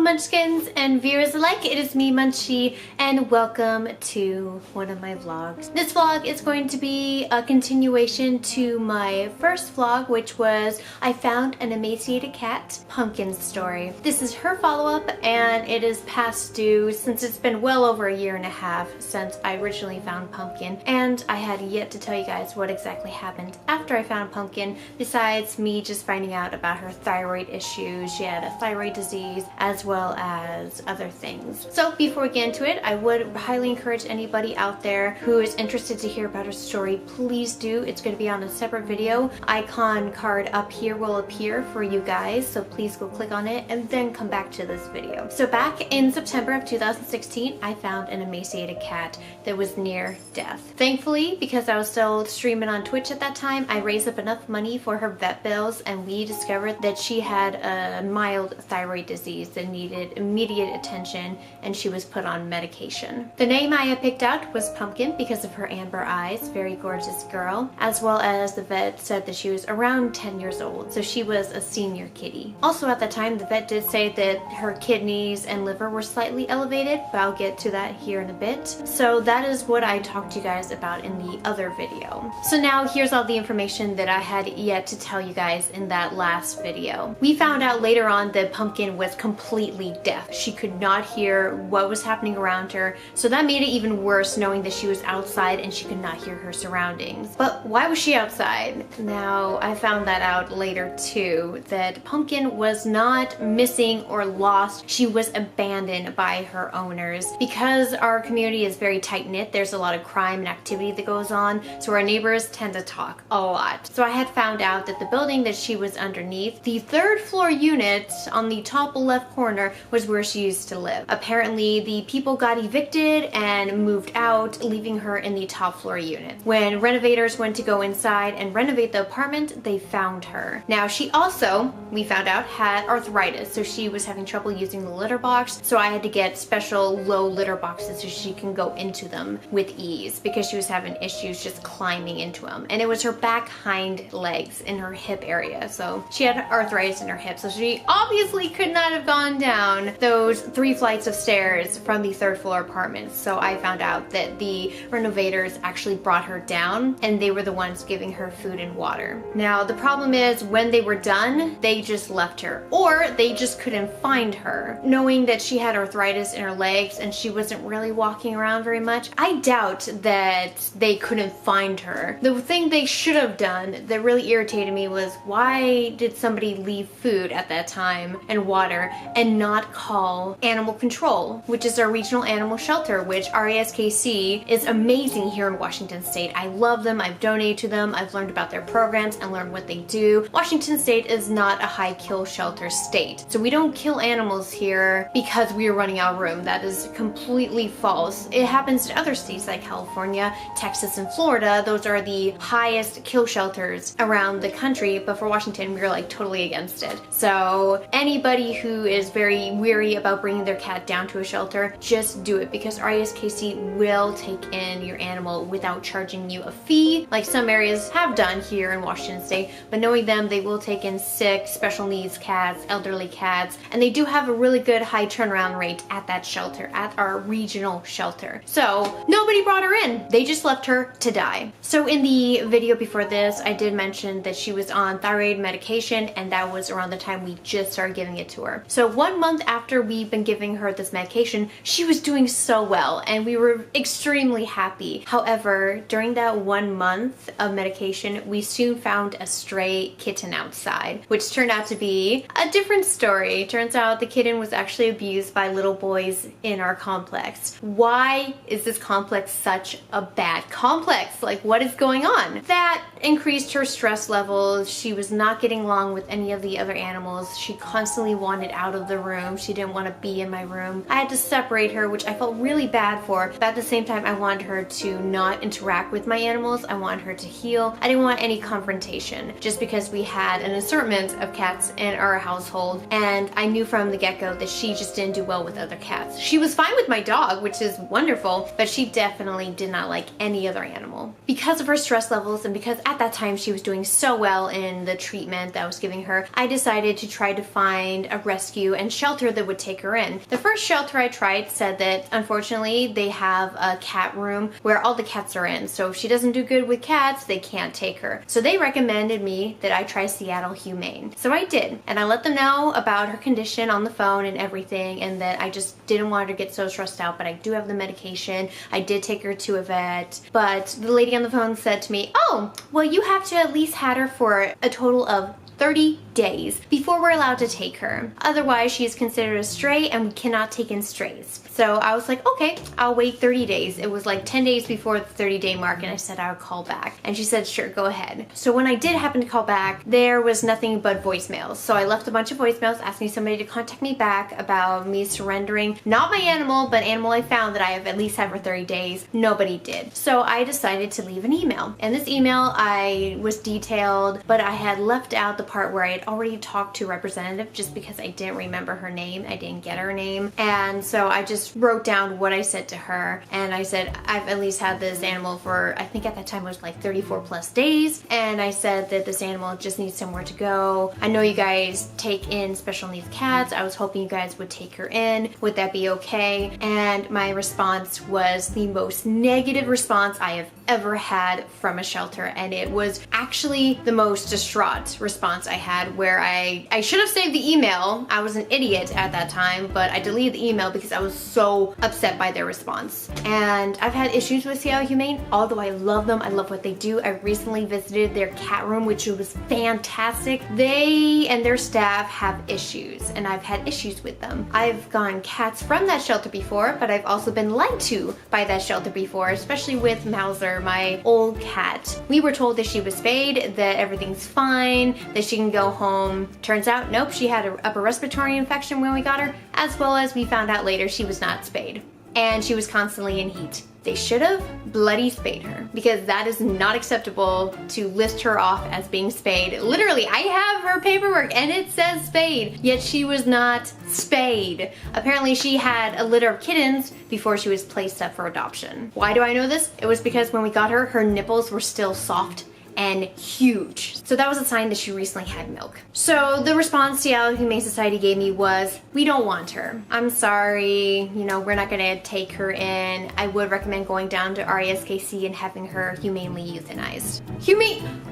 Munchkins and viewers alike, it is me, Munchie, and welcome to one of my vlogs. This vlog is going to be a continuation to my first vlog, which was I found an emaciated cat, Pumpkin's story. This is her follow-up, and it is past due since it's been well over a year and a half since I originally found Pumpkin, and I had yet to tell you guys what exactly happened after I found Pumpkin, besides me just finding out about her thyroid issues. She had a thyroid disease as well as other things. So before we get into it, I would highly encourage anybody out there who is interested to hear about her story, please do. It's going to be on a separate video. Icon card up here will appear for you guys, so please go click on it and then come back to this video. So back in September of 2016, I found an emaciated cat that was near death. Thankfully, because I was still streaming on Twitch at that time, I raised up enough money for her vet bills, and we discovered that she had a mild thyroid disease that needed immediate attention, and she was put on medication. The name I had picked out was Pumpkin because of her amber eyes, very gorgeous girl, as well as the vet said that she was around 10 years old, so she was a senior kitty. Also at that time, the vet did say that her kidneys and liver were slightly elevated, but I'll get to that here in a bit. So that is what I talked to you guys about in the other video. So now here's all the information that I had yet to tell you guys in that last video. We found out later on that Pumpkin was completely deaf. She could not hear what was happening around her, so that made it even worse knowing that she was outside and she could not hear her surroundings. But why was she outside? Now, I found that out later too, that Pumpkin was not missing or lost. She was abandoned by her owners. Because our community is very tight-knit, there's a lot of crime and activity that goes on, so our neighbors tend to talk a lot. So I had found out that the building that she was underneath, the third floor unit on the top left corner, was where she used to live. Apparently, the people got evicted and moved out, leaving her in the top floor unit. When renovators went to go inside and renovate the apartment, they found her. Now, she also, we found out, had arthritis, so she was having trouble using the litter box, so I had to get special low litter boxes so she can go into them with ease because she was having issues just climbing into them. And it was her back hind legs in her hip area, so she had arthritis in her hip, so she obviously could not have gone down those 3 flights of stairs from the third floor apartment. So I found out that the renovators actually brought her down, and they were the ones giving her food and water. Now the problem is, when they were done, they just left her, or they just couldn't find her. Knowing that she had arthritis in her legs and she wasn't really walking around very much, I doubt that they couldn't find her. The thing they should have done that really irritated me was, why did somebody leave food at that time and water and not call animal control, which is our regional animal shelter, which RASKC is amazing here in Washington State. I love them. I've donated to them. I've learned about their programs and learned what they do. Washington State is not a high kill shelter state, so we don't kill animals here because we are running out of room. That is completely false. It happens to other states like California, Texas, and Florida. Those are the highest kill shelters around the country, but for Washington, we're like totally against it. So anybody who is very weary about bringing their cat down to a shelter, just do it, because RASKC will take in your animal without charging you a fee, like some areas have done here in Washington State. But knowing them, they will take in sick, special needs cats, elderly cats, and they do have a really good high turnaround rate at that shelter, at our regional shelter. So nobody brought her in. They just left her to die. So in the video before this, I did mention that she was on thyroid medication, and that was around the time we just started giving it to her. So 1 month after we've been giving her this medication, she was doing so well, and we were extremely happy. However, during that 1 month of medication, we soon found a stray kitten outside, which turned out to be a different story. Turns out the kitten was actually abused by little boys in our complex. Why is this complex such a bad complex? Like, what is going on? That increased her stress levels. She was not getting along with any of the other animals. She constantly wanted out of the room. She didn't want to be in my room. I had to separate her, which I felt really bad for, but at the same time, I wanted her to not interact with my animals. I wanted her to heal. I didn't want any confrontation, just because we had an assortment of cats in our household, and I knew from the get-go that she just didn't do well with other cats. She was fine with my dog, which is wonderful, but she definitely did not like any other animal. Because of her stress levels, and because at that time she was doing so well in the treatment that I was giving her, I decided to try to find a rescue and shelter that would take her in. The first shelter I tried said that unfortunately they have a cat room where all the cats are in. So if she doesn't do good with cats, they can't take her. So they recommended me that I try Seattle Humane. So I did, and I let them know about her condition on the phone and everything, and that I just didn't want her to get so stressed out, but I do have the medication. I did take her to a vet, but the lady on the phone said to me, oh, well, you have to at least had her for a total of 30 days before we're allowed to take her. Otherwise, she is considered a stray and we cannot take in strays. So I was like, okay, I'll wait 30 days. It was like 10 days before the 30-day mark, and I said I would call back. And she said, sure, go ahead. So when I did happen to call back, there was nothing but voicemails. So I left a bunch of voicemails asking somebody to contact me back about me surrendering, not my animal, but animal I found that I have at least had for 30 days. Nobody did. So I decided to leave an email. And this email, I was detailed, but I had left out the part where I had already talked to a representative just because I didn't remember her name. I didn't get her name. And so I just wrote down what I said to her, and I said I've at least had this animal for, I think at that time it was like 34 plus days, and I said that this animal just needs somewhere to go. I know you guys take in special needs cats. I was hoping you guys would take her in. Would that be okay? And my response was the most negative response I have ever had from a shelter, and it was actually the most distraught response I had, where I should have saved the email. I was an idiot at that time, but I deleted the email because I was so upset by their response. And I've had issues with Seattle Humane, although I love them. I love what they do. I recently visited their cat room, which was fantastic. They and their staff have issues, and I've had issues with them. I've gotten cats from that shelter before, but I've also been lied to by that shelter before, especially with Mauser, my old cat. We were told that she was spayed, that everything's fine, that she can go home. Turns out, nope, she had an upper respiratory infection when we got her, as well as we found out later she was not spayed. And she was constantly in heat. They should have bloody spayed her, because that is not acceptable to list her off as being spayed. Literally, I have her paperwork and it says spayed, yet she was not spayed. Apparently she had a litter of kittens before she was placed up for adoption. Why do I know this? It was because when we got her, her nipples were still soft and huge. So that was a sign that she recently had milk. So the response Seattle Humane Society gave me was, we don't want her. I'm sorry, you know, we're not gonna take her in. I would recommend going down to RESKC and having her humanely euthanized.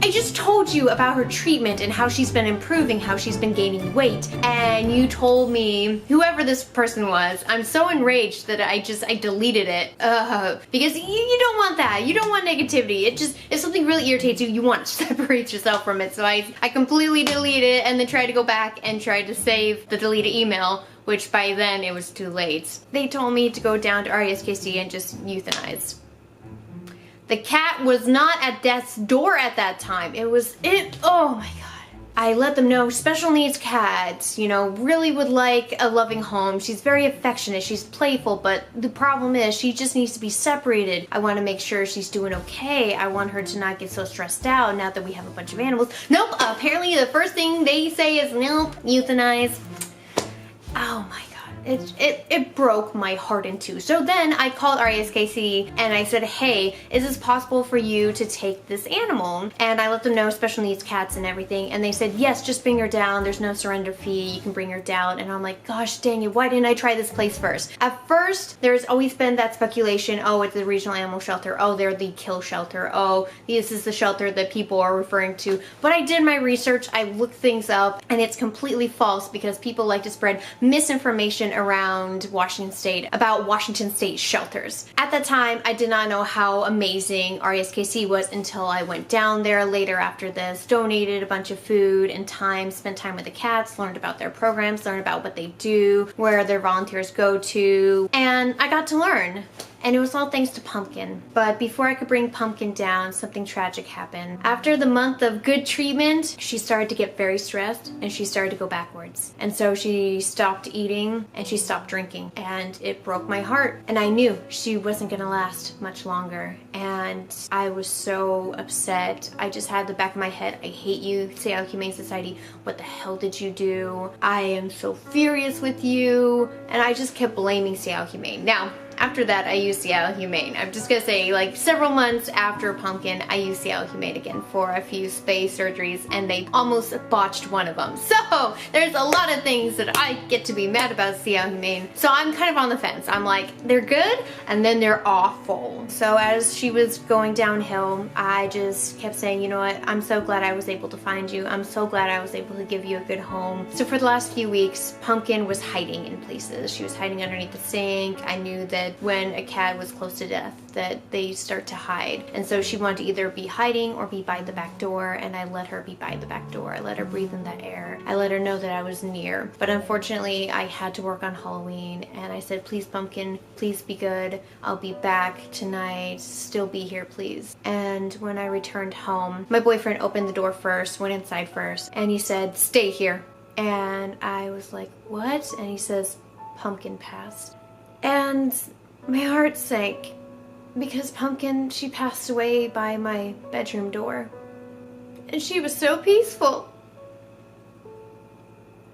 I just told you about her treatment and how she's been improving, how she's been gaining weight, and you told me, whoever this person was, I'm so enraged that I deleted it. Because you don't want that. You don't want negativity. If something really irritates you, you want to separate yourself from it. So I completely deleted it and then tried to go back and tried to save the deleted email, which by then it was too late. They told me to go down to RESKC and just euthanize. The cat was not at death's door at that time. Oh my God. I let them know special needs cats, you know, really would like a loving home. She's very affectionate, she's playful, but the problem is she just needs to be separated. I want to make sure she's doing okay. I want her to not get so stressed out now that we have a bunch of animals. Nope, apparently the first thing they say is nope, euthanize. Oh my God. It broke my heart in two. So then I called RESKC and I said, hey, is this possible for you to take this animal? And I let them know special needs cats and everything. And they said, yes, just bring her down. There's no surrender fee. You can bring her down. And I'm like, gosh dang it, why didn't I try this place first? At first, there's always been that speculation, oh, it's the regional animal shelter. Oh, they're the kill shelter. Oh, this is the shelter that people are referring to. But I did my research. I looked things up and it's completely false because people like to spread misinformation around Washington State about Washington State shelters. At that time, I did not know how amazing RESKC was until I went down there later after this, donated a bunch of food and time, spent time with the cats, learned about their programs, learned about what they do, where their volunteers go to, and I got to learn. And it was all thanks to Pumpkin. But before I could bring Pumpkin down, something tragic happened. After the month of good treatment, she started to get very stressed and she started to go backwards. And so she stopped eating and she stopped drinking. And it broke my heart. And I knew she wasn't gonna last much longer. And I was so upset. I just had the back of my head, I hate you, Seattle Humane Society. What the hell did you do? I am so furious with you. And I just kept blaming Seattle Humane. Now, After that, I used Seattle Humane. I'm just gonna say, like, several months after Pumpkin, I used Seattle Humane again for a few spay surgeries, and they almost botched one of them. So there's a lot of things that I get to be mad about Seattle Humane. So I'm kind of on the fence. I'm like, they're good, and then they're awful. So as she was going downhill, I just kept saying, you know what, I'm so glad I was able to find you. I'm so glad I was able to give you a good home. So for the last few weeks, Pumpkin was hiding in places. She was hiding underneath the sink. I knew that when a cat was close to death, that they start to hide. And so she wanted to either be hiding or be by the back door, and I let her be by the back door. I let her breathe in that air. I let her know that I was near. But unfortunately, I had to work on Halloween, and I said, please, Pumpkin, please be good. I'll be back tonight. Still be here, please. And when I returned home, my boyfriend opened the door first, went inside first, and he said, stay here. And I was like, what? And he says, Pumpkin passed. And my heart sank because Pumpkin, she passed away by my bedroom door. And she was so peaceful.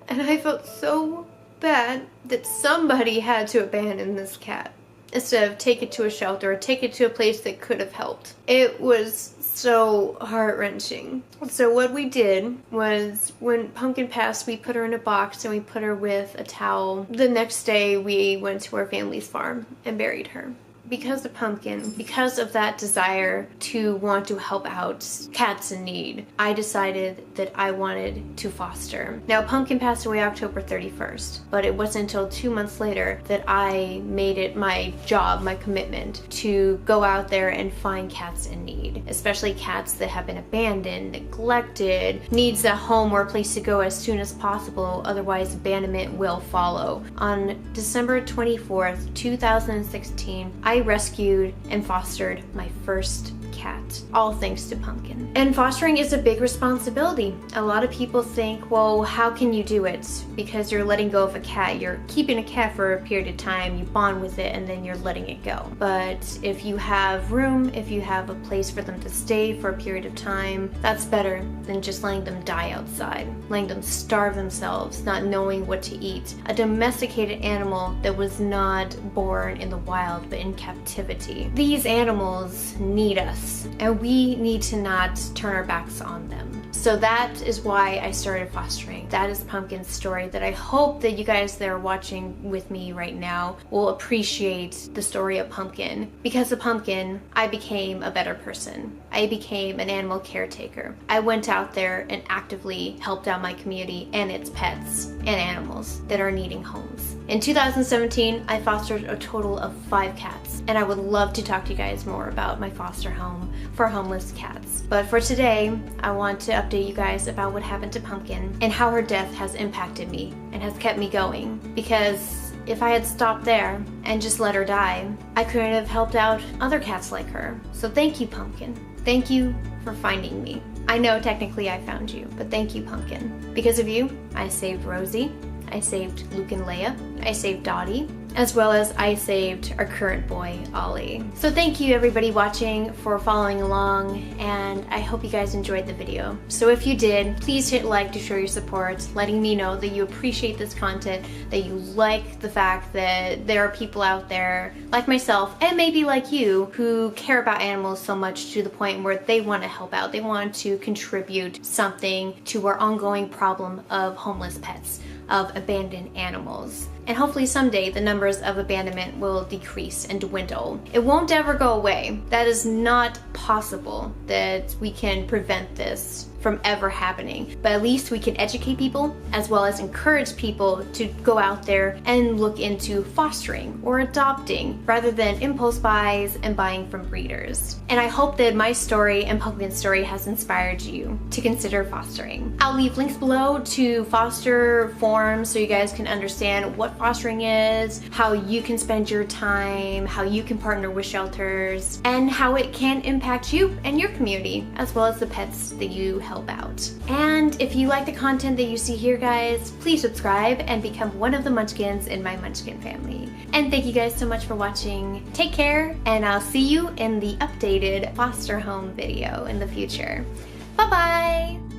And I felt so bad that somebody had to abandon this cat instead of take it to a shelter or take it to a place that could have helped. It was so heart-wrenching. So what we did was, when Pumpkin passed, we put her in a box and we put her with a towel. The next day we went to our family's farm and buried her. Because of Pumpkin, because of that desire to want to help out cats in need, I decided that I wanted to foster. Now, Pumpkin passed away October 31st, but it wasn't until 2 months later that I made it my job, my commitment, to go out there and find cats in need, especially cats that have been abandoned, neglected, needs a home or a place to go as soon as possible, otherwise abandonment will follow. On December 24th, 2016, I rescued and fostered my first cat, all thanks to Pumpkin. And fostering is a big responsibility. A lot of people think, well, how can you do it? Because you're letting go of a cat. You're keeping a cat for a period of time, you bond with it, and then you're letting it go. But if you have room, if you have a place for them to stay for a period of time, that's better than just letting them die outside, letting them starve themselves, not knowing what to eat. A domesticated animal that was not born in the wild, but in captivity. These animals need us, and we need to not turn our backs on them. So that is why I started fostering. That is Pumpkin's story that I hope that you guys that are watching with me right now will appreciate the story of Pumpkin. Because of Pumpkin, I became a better person. I became an animal caretaker. I went out there and actively helped out my community and its pets and animals that are needing homes. In 2017, I fostered a total of 5 cats, and I would love to talk to you guys more about my foster home for homeless cats. But for today, I want to update you guys about what happened to Pumpkin and how her death has impacted me and has kept me going. Because if I had stopped there and just let her die, I couldn't have helped out other cats like her. So thank you, Pumpkin. Thank you for finding me. I know technically I found you, but thank you, Pumpkin. Because of you, I saved Rosie, I saved Luke and Leia, I saved Dottie, as well as I saved our current boy, Ollie. So thank you everybody watching for following along, and I hope you guys enjoyed the video. So if you did, please hit like to show your support, letting me know that you appreciate this content, that you like the fact that there are people out there like myself, and maybe like you, who care about animals so much to the point where they want to help out. They want to contribute something to our ongoing problem of homeless pets, of abandoned animals. And hopefully someday the numbers of abandonment will decrease and dwindle. It won't ever go away. That is not possible that we can prevent this from ever happening. But at least we can educate people as well as encourage people to go out there and look into fostering or adopting rather than impulse buys and buying from breeders. And I hope that my story and Pumpkin's story has inspired you to consider fostering. I'll leave links below to foster forums so you guys can understand what fostering is, how you can spend your time, how you can partner with shelters, and how it can impact you and your community, as well as the pets that you help out. And if you like the content that you see here, guys, please subscribe and become one of the Munchkins in my Munchkin family. And thank you guys so much for watching. Take care, and I'll see you in the updated foster home video in the future. Bye-bye!